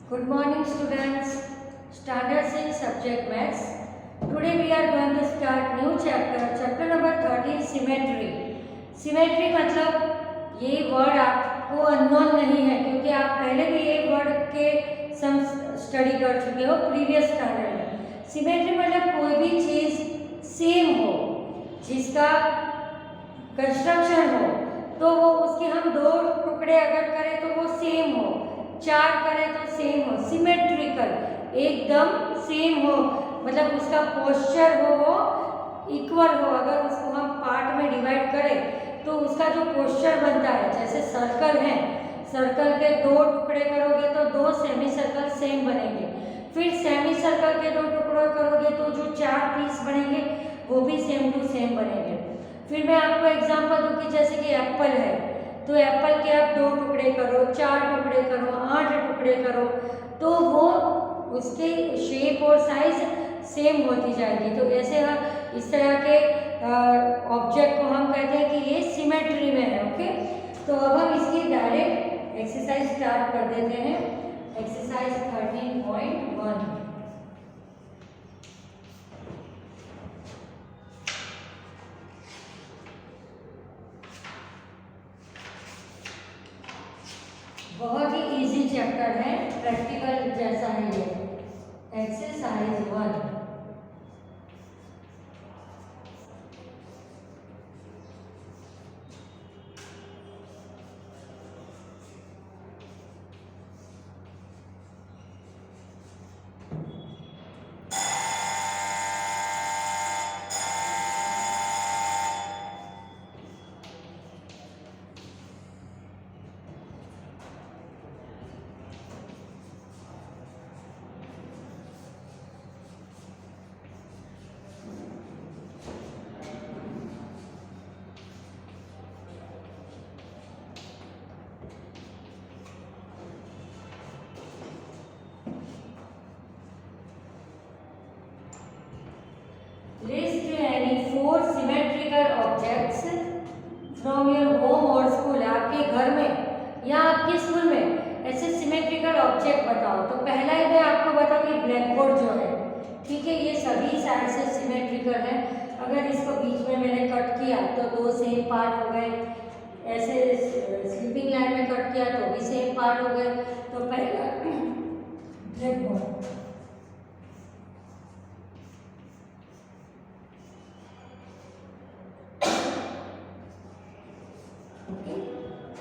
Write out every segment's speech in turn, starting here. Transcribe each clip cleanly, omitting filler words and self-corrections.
Good morning students. Standard 6 subject maths. Today we are going to start new chapter. Chapter number 13 symmetry. Symmetry मतलब ये word आपको unknown नहीं है क्योंकि आप पहले भी ये वर्ड के सम स्टडी कर चुके हो प्रीवियस स्टैंडर्ड में। सिमेट्री मतलब कोई भी चीज़ सेम हो, जिसका कंस्ट्रक्शन हो, तो वो उसके हम दो टुकड़े अगर करें तो वो सेम हो, चार करें तो सेम हो, सिमेट्रिकल एकदम सेम हो, मतलब उसका पोस्चर हो वो इक्वल हो। अगर उसको हम पार्ट में डिवाइड करें तो उसका जो पोस्चर बनता है, जैसे सर्कल है, सर्कल के दो टुकड़े करोगे तो दो सेमी सर्कल सेम बनेंगे, फिर सेमी सर्कल के दो टुकड़े करोगे तो जो चार पीस बनेंगे वो भी सेम टू सेम बनेंगे। फिर मैं आपको एग्जांपल दूं कि जैसे कि एप्पल है, तो एप्पल के आप दो टुकड़े करो, चार टुकड़े करो, 8 टुकड़े करो, तो वो उसके शेप और साइज सेम होती जाएगी। तो ऐसे इस तरह के ऑब्जेक्ट को हम कहते हैं कि ये सिमेट्री में है। ओके, तो अब हम इसकी डायरेक्ट एक्सरसाइज स्टार्ट कर देते हैं। एक्सरसाइज 13.1। बहुत ही इजी चैप्टर है, प्रैक्टिकल जैसा है ये। Exercise 1। List any 4 symmetrical objects from your home or school। आपके घर में या आपके स्कूल में ऐसे सिमेट्रिकल ऑब्जेक्ट बताओ। तो पहला ही मैं आपको बताऊंगी ब्लैक बोर्ड जो है, ठीक है, ये सभी साइड से सिमेट्रिकल है। अगर इसको बीच में मैंने कट किया तो दो सेम पार्ट हो गए, ऐसे स्लीपिंग लाइन में कट किया तो भी सेम पार्ट हो गए। तो पहला ब्लैक बोर्ड,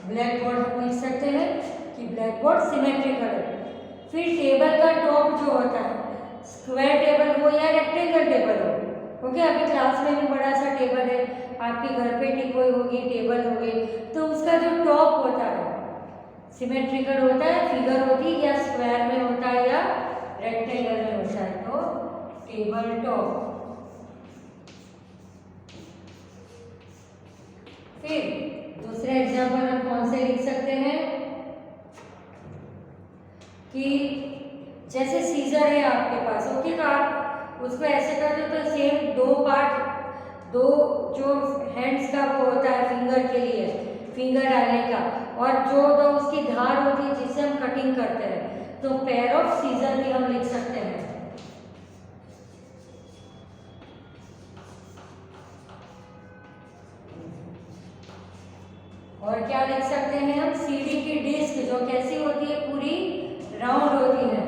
ब्लैक बोर्ड हम लिख सकते हैं कि ब्लैक बोर्ड सिमेट्रिकल है। फिर टेबल का टॉप जो होता है, स्क्वायर टेबल हो या रेक्टेंगल टेबल हो, ओके, अभी क्लास में भी बड़ा सा टेबल है, आपके घर पे टिकोई होगी, टेबल होगी, तो उसका जो टॉप होता है सिमेट्रिकल होता है, फिगर होती है, या स्क्वायर में होता है या रेक्टेंगल में होता है, तो टेबल टॉप। फिर दूसरा एग्जाम्पल हम कौन से लिख सकते हैं कि जैसे सीजर है आपके पास, ओके, तो आप उसको ऐसे कर दो तो सेम दो पार्ट, दो जो हैंड्स का वो होता है फिंगर के लिए, फिंगर डालने का, और जो दो उसकी धार होती है जिससे हम कटिंग करते हैं, तो पेयर ऑफ सीजर भी हम लिख सकते हैं। और क्या लिख सकते हैं हम, सीडी की डिस्क जो कैसी होती है, पूरी राउंड होती है।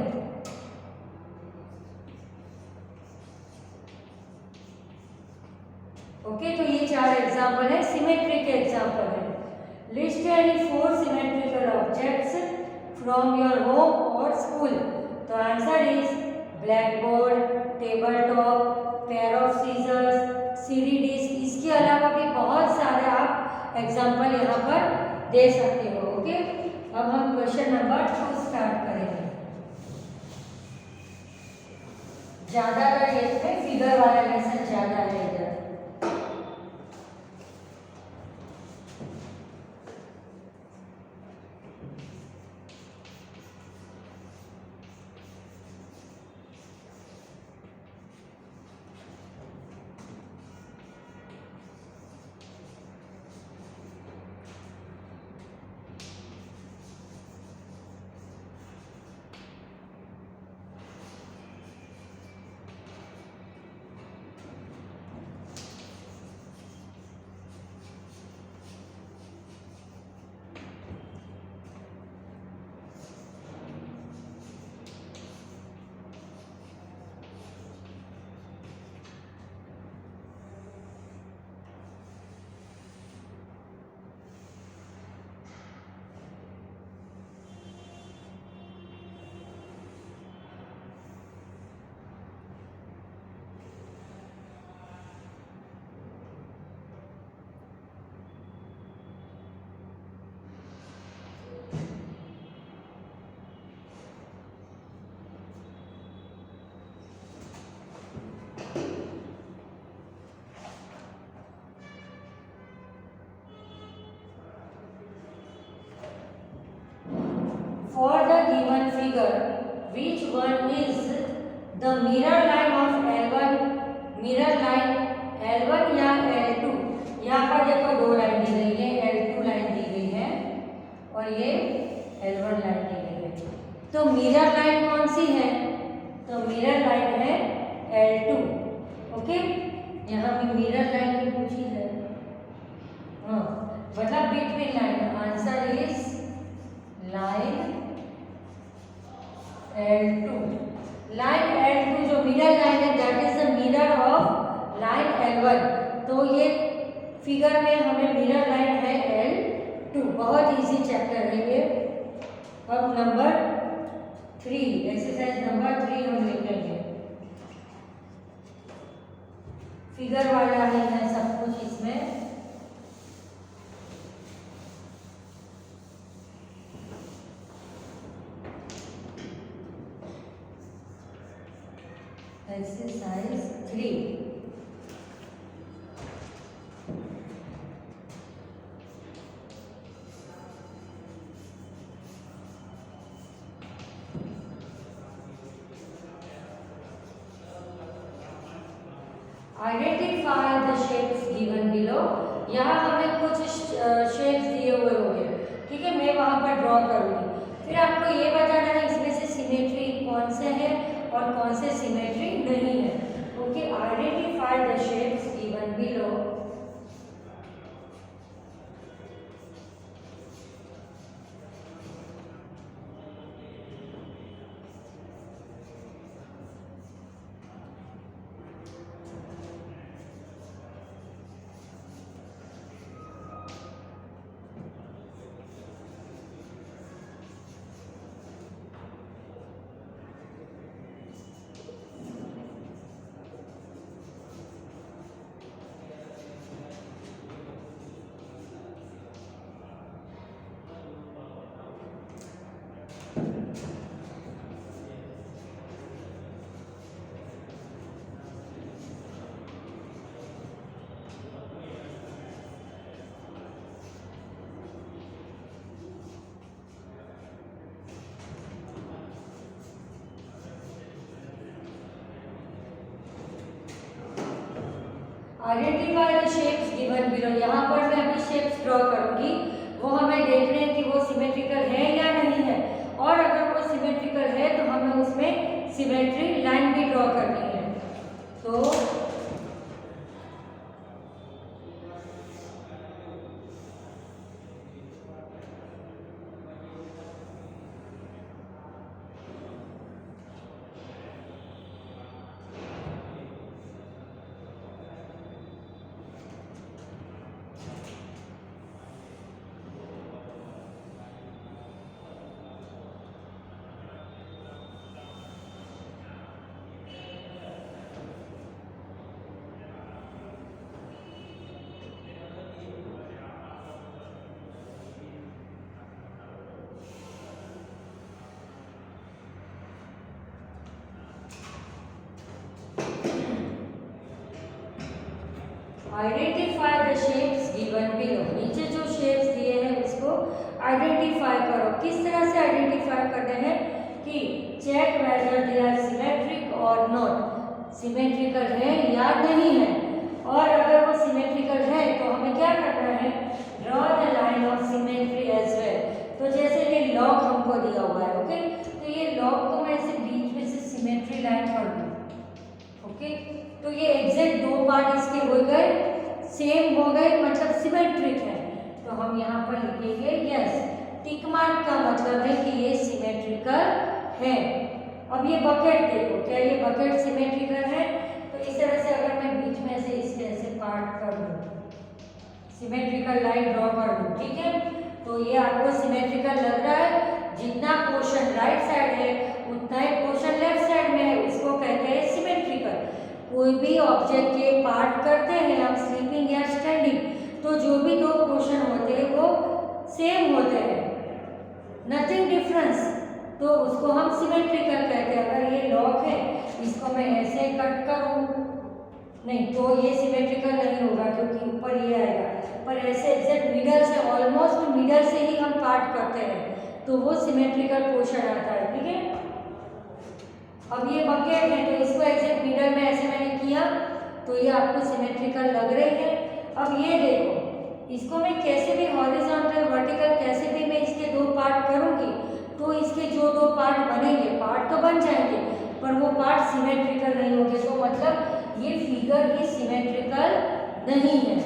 ओके, तो ये चार एग्जांपल है, सिमेट्री के एग्जांपल है। List any 4 symmetrical objects from your home और स्कूल। तो answer is black board, table top, pair of scissors, CD disc. इसके अलावा भी बहुत सारे आप एग्जाम्पल यहाँ पर दे सकते हो। ओके, अब हम क्वेश्चन नंबर 2 स्टार्ट करेंगे। ज्यादातर इसमें फिगर वाला लेसन ज्यादा है इधर। figure, which one is the mirror line of L1? mirror line L1 या L2? यहाँ पर देखो दो लाइन दी गई है, L2 लाइन दी गई है और ये L1 लाइन दी गई है। तो मिरर लाइन कौन सी है? तो मिरर लाइन है L2। ओके, यहाँ भी मिरर लाइन भी पूछी है, हाँ, मतलब between line. Answer is line L2। Line L2 जो मिरर लाइन है that is the mirror of line L1। तो ये फिगर में हमें मिरर लाइन है L2। बहुत इजी चैप्टर है ये। अब नंबर 3, एक्सरसाइज नंबर 3 हम लिखेंगे। फिगर वाला ही है सब कुछ इसमें। Exercise 3। Identify the shapes given below. यहाँ हमें कुछ शेप्स दिए हुए होंगे, ठीक है, मैं वहाँ पर ड्रॉ करूँगी। फिर आपको ये बताना है इसमें से सिमेट्री कौन से है और कौन से सिमेट्री नहीं है। Okay, identify the shapes given below. Identify the shapes given below. यहाँ पर मैं अभी शेप्स ड्रॉ करूंगी, वो हमें देखने हैं कि वो सिमेट्रिकल है या नहीं है, और अगर वो सिमेट्रिकल है तो हमें उसमें सिमेट्री लाइन भी ड्रॉ करनी है। तो identify the shapes given below. नीचे जो शेप्स दिए हैं उसको आइडेंटिफाई करो। किस तरह से आइडेंटिफाई करते हैं कि check whether they are symmetric और नॉट, सिमेट्रिकल है या नहीं है, और अगर वो सिमेट्रिकल है तो हमें क्या करना है, draw the line of symmetry as well. तो जैसे ये लॉक हमको दिया हुआ है, ओके, तो ये लॉक को मैं ऐसे बीच में से सिमेट्री लाइन कर दूँ, ओके, तो ये एग्जैक्ट दो पार्ट इसके हो गए, सेम हो गए, मतलब सिमेट्रिक है। तो हम यहाँ पर लिखेंगे यस। टिक मार्क का मतलब है कि ये सिमेट्रिकल है। अब ये बकेट देखो, क्या ये बकेट सिमेट्रिकल है? तो इस तरह से अगर मैं बीच में से इस तरह से पार्ट कर दूँ, सिमेट्रिकल लाइन ड्रॉ कर दूँ, ठीक है, तो ये आपको सिमेट्रिकल लग रहा है। जितना पोर्शन राइट साइड है उतना ही पोर्शन लेफ्ट साइड में है, इसको कहते हैं सिमेट्रिकल। कोई भी ऑब्जेक्ट के पार्ट करते हैं हम स्लीपिंग या स्टैंडिंग, तो जो भी दो पोर्शन होते हैं वो सेम होते हैं, नथिंग डिफरेंस, तो उसको हम सिमेट्रिकल कहते हैं। अगर ये लॉक है, इसको मैं ऐसे कट करूँ, नहीं तो ये सिमेट्रिकल नहीं होगा क्योंकि ऊपर ये आएगा, पर ऐसे एग्जैक्ट मिडल से, ऑलमोस्ट मिडल से ही हम पार्ट करते हैं, तो वो सिमेट्रिकल पोर्शन आता है, ठीक है। अब ये बकेट है तो इसको एग्जैक्ट मिडल में ऐसे मैंने किया तो ये आपको सिमेट्रिकल लग रही है। अब ये देखो, इसको मैं कैसे भी हॉरिजॉन्टल वर्टिकल कैसे भी मैं इसके दो पार्ट करूंगी तो इसके जो दो पार्ट बनेंगे, पार्ट तो बन जाएंगे पर वो पार्ट सिमेट्रिकल नहीं होंगे, तो मतलब ये फिगर ही सिमेट्रिकल नहीं है।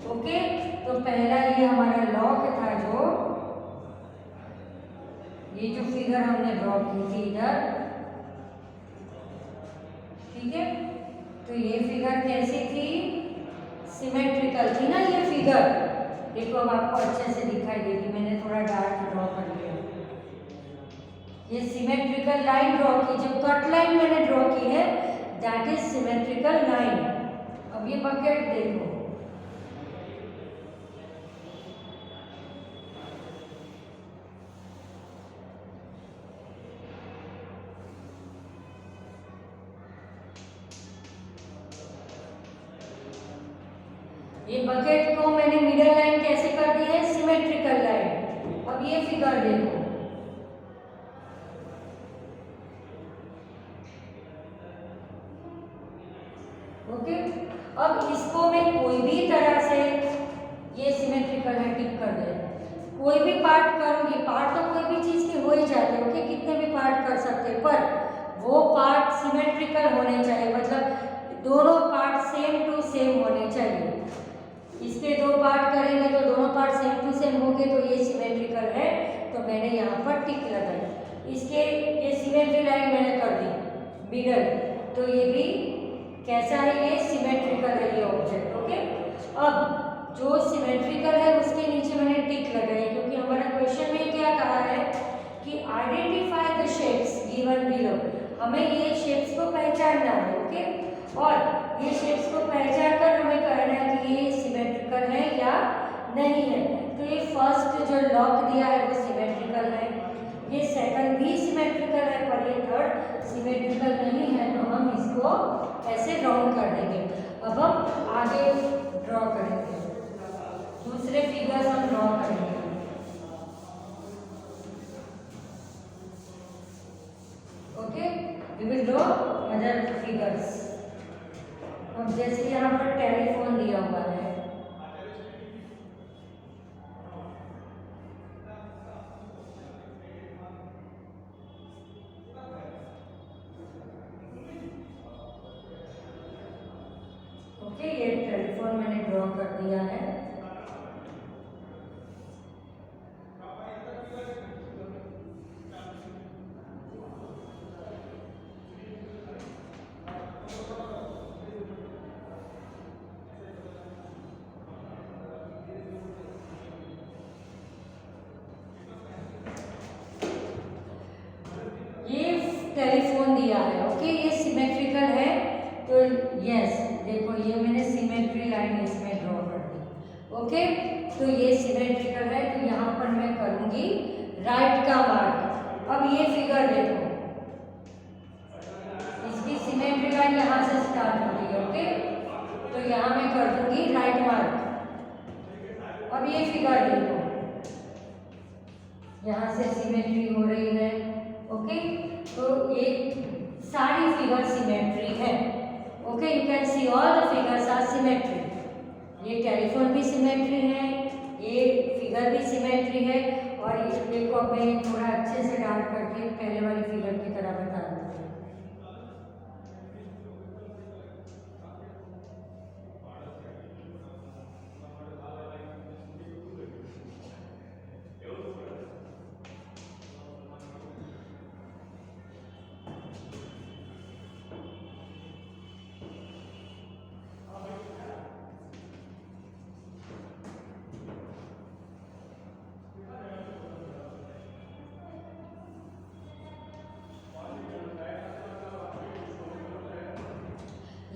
ओके, तो पहला ये हमारा लॉक था, जो ये जो फिगर हमने ड्रॉ की थी इधर, ठीक है। तो ये फिगर कैसी थी, सिमेट्रिकल थी ना ये फिगर। देखो अब आपको अच्छे से दिखाई देगी, मैंने थोड़ा डार्क ड्रॉ कर लिया। ये सिमेट्रिकल लाइन ड्रॉ की, जो कट लाइन मैंने ड्रॉ की है दैट इज सिमेट्रिकल लाइन। अब ये बकेट देखो, ये बकेट को मैंने मिडल लाइन कैसे कर दी है, सिमेट्रिकल लाइन। अब ये फिगर देखो, ओके। अब इसको मैं कोई भी तरह से, ये सिमेट्रिकल है, टिक कर दे। कोई भी पार्ट करूंगी, पार्ट तो कोई भी चीज के हो ही जाते हैं, ओके, कितने भी पार्ट कर सकते हैं, पर वो पार्ट सिमेट्रिकल होने चाहिए, मतलब दोनों पार्ट सेम टू सेम होने चाहिए। इसके दो पार्ट करेंगे तो दोनों पार्ट सेम टू सेम होंगे तो ये सिमेट्रिकल है, तो मैंने यहाँ पर टिक लगाई। इसके ये सिमेट्री लाइन मैंने कर दी मिडल, तो ये भी कैसा है, ये सिमेट्रिकल है ये ऑब्जेक्ट, ओके। अब जो सिमेट्रिकल है उसके नीचे मैंने टिक लगाई, क्योंकि हमारा क्वेश्चन में क्या कहा है कि identify the shapes given below, हमें ये शेप्स को पहचानना है, ओके। और ये शेप्स को पहचान कर हमें कहना है कि ये सिमेट्रिकल है या नहीं है। तो ये फर्स्ट जो लॉक दिया है वो सिमेट्रिकल है, ये सेकंड भी सिमेट्रिकल है, पर ये थर्ड सिमेट्रिकल नहीं है, तो हम इसको ऐसे राउंड कर देंगे। अब हम आगे ड्रॉ करेंगे, दूसरे फिगर्स हम ड्रॉ करेंगे, okay. We will draw other figures. अब जैसे यहाँ पर टेलीफोन दिया हुआ है, ओके, ये टेलीफोन मैंने ड्रॉ कर दिया है। टेलीफोन दिया है, ओके, ये सिमेट्रिकल है, तो यस देखो ये मैंने सिमेट्री लाइन इसमें ड्रॉ कर दी, ओके। तो ये सिमेट्रिकल है, तो यहाँ पर मैं करूंगी राइट का मार्क। अब ये फिगर देखो, इसकी सिमेट्री लाइन यहाँ से स्टार्ट होती है, ओके, तो यहाँ मैं कर दूंगी राइट मार्क। अब ये फिगर देखो, यहाँ से सिमेट्री हो रही है, ओके। तो ये सारी फिगर सिमेट्री है, okay. You can see all the figures are symmetry. ये टेलीफोन भी सिमेट्री है, ये फिगर भी सिमेट्री है, और ये देखो मैं थोड़ा अच्छे से डार्क करके पहले वाली फिगर की तरह बता दूँ।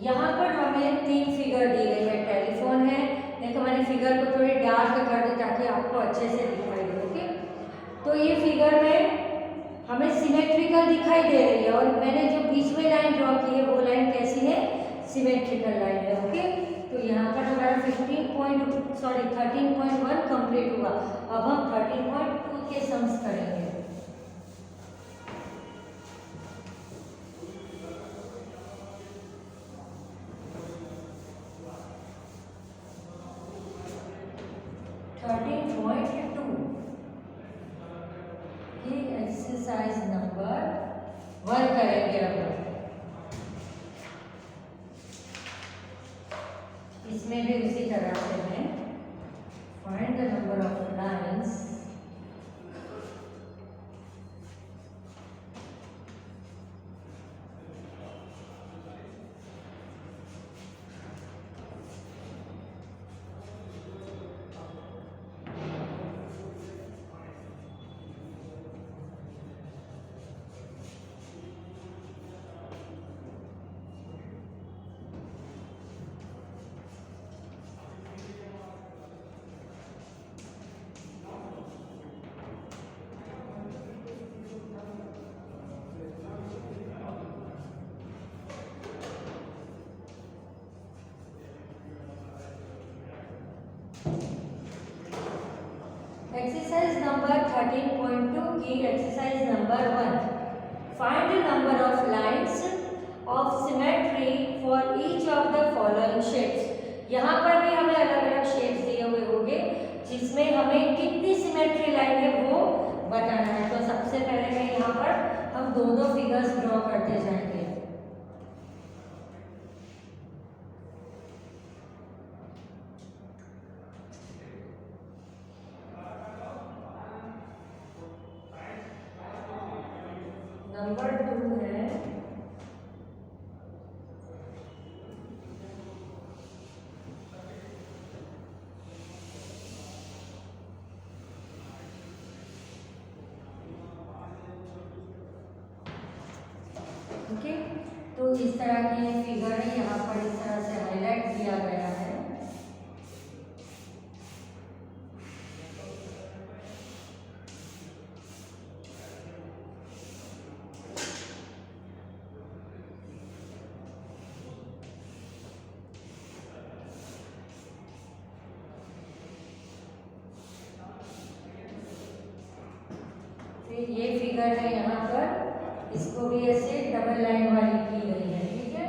यहाँ पर हमें तीन फिगर दी गई है, टेलीफोन है, देखो मैंने फिगर को थोड़ी डार्क कर दी ताकि आपको अच्छे से दिखाई दे, ओके। तो ये फिगर में हमें सिमेट्रिकल दिखाई दे रही है, और मैंने जो बीच में लाइन ड्रॉ की है वो लाइन कैसी है, सिमेट्रिकल लाइन है, ओके। तो यहाँ पर हमारा 13.1 कंप्लीट हुआ। अब हम 13.2 के सम्स करेंगे। इसमें भी उसी तरह से है, find the number of lines exercise number 13.2 की exercise number 1, find the number of lines of symmetry for each of the following shapes. यहाँ पर भी हमें अलग अलग शेप्स दिए हुए होंगे जिसमें हमें कितनी सिमेट्री लाइन है वो बताना है। तो सबसे पहले मैं यहाँ पर हम दो फिगर्स ड्रॉ करते जाएंगे। नंबर 2 है ओके। तो इस तरह की फिगर है, यहाँ पर इस तरह से हाईलाइट किया गया है। फिर ये फिगर है यहाँ पर, इसको भी ऐसे डबल लाइन वाली की गई है, ठीक है।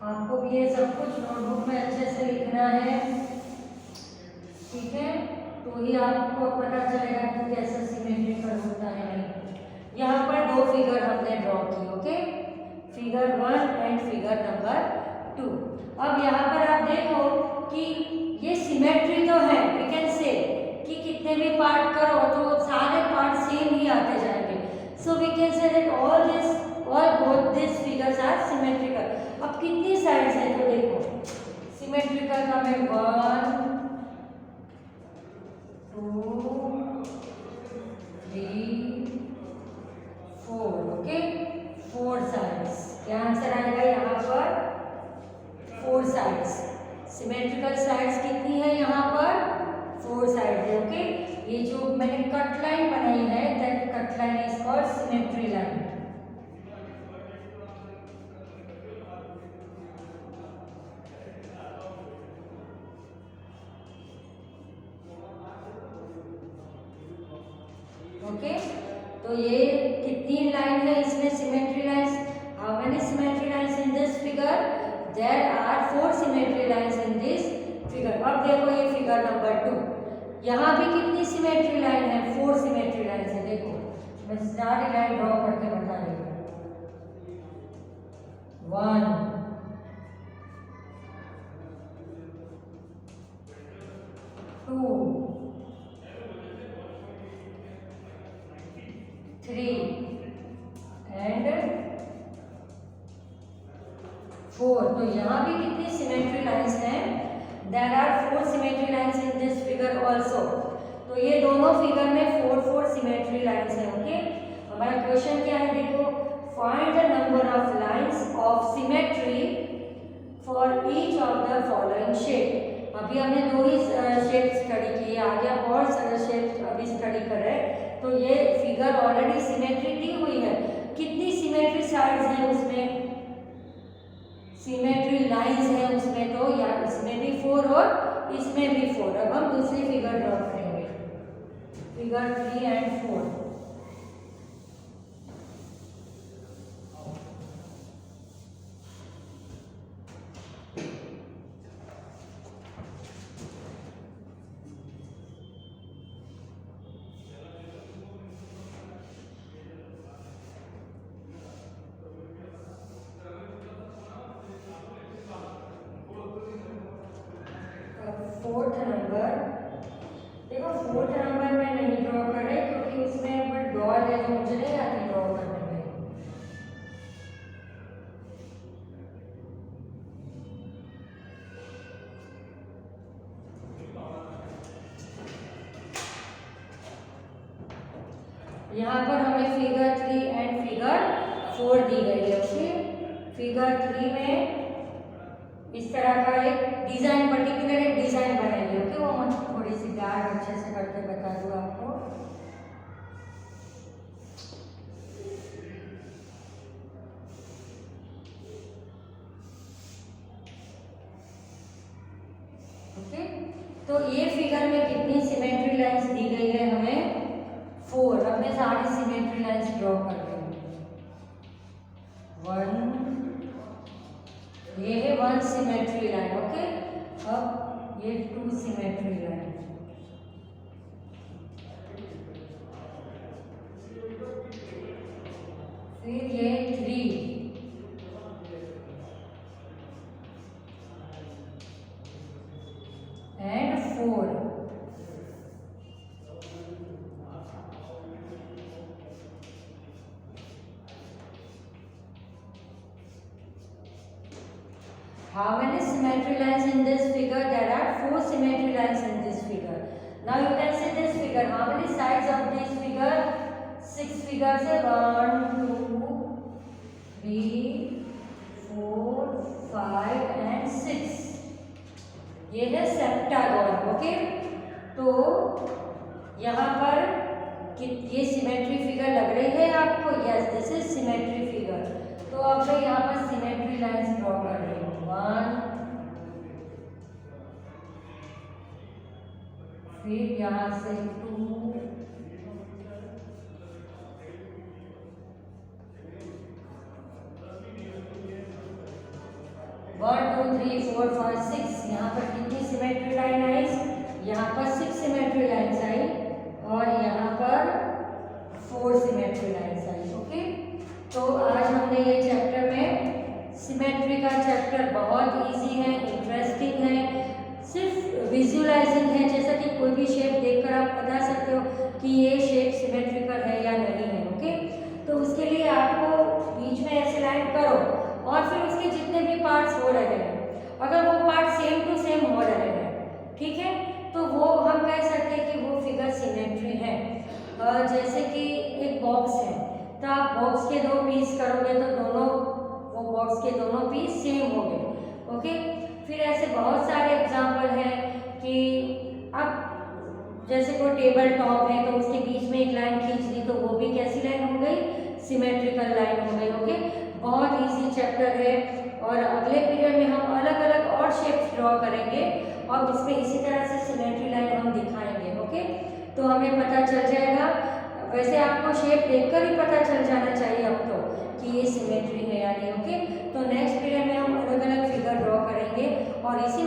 आपको भी ये सब कुछ नोटबुक में अच्छे से लिखना है, ठीक है, तो ही आपको पता चलेगा कि कैसे सिमेट्रिकल होता है नहीं। यहाँ पर दो फिगर हमने ड्रॉ की, okay, figure 1 and figure number 2। अब यहाँ पर आप देखो कि ये सिमेट्री तो है, वी कैन से कि कितने भी पार्ट करो तो सारे पार्ट सेम ही आते जाएंगे। So we can say that all both this figures are symmetrical. अब कितनी साइड्स है तो देखो, सिमेट्रिकल का मैं 1 2 3 4, ओके, 4 साइड्स। क्या आंसर आएगा यहाँ पर? 4 साइड्स। सिमेट्रिकल साइड्स कितनी है यहाँ पर? 4 साइड है, ओके। ये जो मैंने कट लाइन बनाई है, that cut line is called symmetry line. Okay, तो ये कितनी लाइन है इसमें symmetry lines? How many symmetry lines in this figure? There are 4 symmetry lines in this figure. अब देखो ये फिगर नंबर 2, यहाँ भी कितनी सिमेट्री लाइन है? 4 सिमेट्री लाइंस है। देखो मैं सारी लाइन ड्रॉ करके बता रही हूँ। 1 2 3 एंड 4। तो यहाँ भी कितनी सिमेट्री लाइंस हैं? There are 4 symmetry lines in this figure also. तो ये दोनों फिगर में 4 सिमेट्री लाइंस हैं, ओके। हमारा क्वेश्चन क्या है देखो, find the number of lines of symmetry for each of the following shape. अभी हमने 2 ही शेप स्टडी किए, आगे हम और शेप अभी स्टडी कर रहे हैं। तो ये फिगर ऑलरेडी सिमेट्री दी हुई है, कितनी सिमेट्री साइड्स हैं उसमें? सिमेट्री लाइंस है उसमें, तो या इसमें भी 4 और इसमें भी 4। अब हम दूसरी फिगर ड्रॉ करेंगे, फिगर 3 एंड 4। फोर्थ नंबर, देखो फोर्थ नंबर में नहीं ड्रॉ कर रहे क्योंकि उसमें बट डॉल है जो मुझे नहीं आती ड्रॉ करने में। यहाँ पर हमें फिगर 3 एंड फिगर 4 दी गई है। ओके, फिगर 3 में इस तरह का एक डिजाइन, पर्टिकुलर एक डिजाइन बनाइए। ओके, वो मैं थोड़ी सी गाढ़ अच्छे से करके बता दूँ आपको। ओके, तो ये फिगर में कितनी सिमेट्री लाइंस दी गई है हमें? 4। अब मैं सारी सिमेट्री लाइंस ड्रॉ कर रही हूँ। 1, ये है 1 सिमेट्री लाइन। ओके, अब ये 2 सिमेट्री लाइन, फिर ये 3 and 4। How many symmetry lines in this figure? There are 4 symmetry lines in this figure. Now you can see this figure. How many sides of this figure? 6 figures है। 1, 2, 3, 4, 5 and 6। ये है सेप्टागोन। Okay, तो यहाँ पर ये symmetry figure लग रही है आपको? Yes, this is symmetry figure. तो अब मैं यहाँ पर सिमेट्री लाइंस ड्रॉ कर रही हूँ। 1, फिर यहाँ से 2, 1, 2, 3, 4, 5, 6। यहाँ पर कितनी सिमेट्री लाइन आई? यहाँ पर 6 सिमेट्री लाइन्स आई और यहाँ पर 4 सिमेट्री लाइन्स आई। ओके, तो आज हमने ये चैप्टर में सिमेट्री का चैप्टर बहुत इजी है, इंटरेस्टिंग है, सिर्फ विजुअलाइजिंग है। जैसा कि कोई भी शेप देखकर आप बता सकते हो कि ये शेप सिमेट्रिकल है या नहीं है। ओके, तो उसके लिए आपको बीच में ऐसे लाइन करो और फिर उसके जितने भी पार्ट्स हो रहे हैं, अगर वो पार्ट सेम टू सेम हो रहे हैं, ठीक है, तो वो हम कह सकते हैं कि वो फिगर सिमेट्री है। जैसे कि एक बॉक्स है, तो आप बॉक्स के 2 पीस करोगे तो दोनों, वो बॉक्स के दोनों पीस सेम हो गए। ओके, फिर ऐसे बहुत सारे एग्जाम्पल हैं कि अब जैसे कोई टेबल टॉप है तो उसके बीच में एक लाइन खींच दी तो वो भी कैसी लाइन हो गई? सिमेट्रिकल लाइन हो गई। ओके, बहुत इजी चैप्टर है और अगले पीरियड में हम अलग अलग और शेप्स ड्रॉ करेंगे और उसमें इसी तरह से सिमेट्री लाइन हम दिखाएंगे। ओके, तो हमें पता चल जाएगा। वैसे आपको शेप देखकर ही पता चल जाना चाहिए अब तो कि ये सिमेट्री है या नहीं। ओके, तो नेक्स्ट पीरियड में हम अलग अलग फिगर ड्रॉ करेंगे और इसी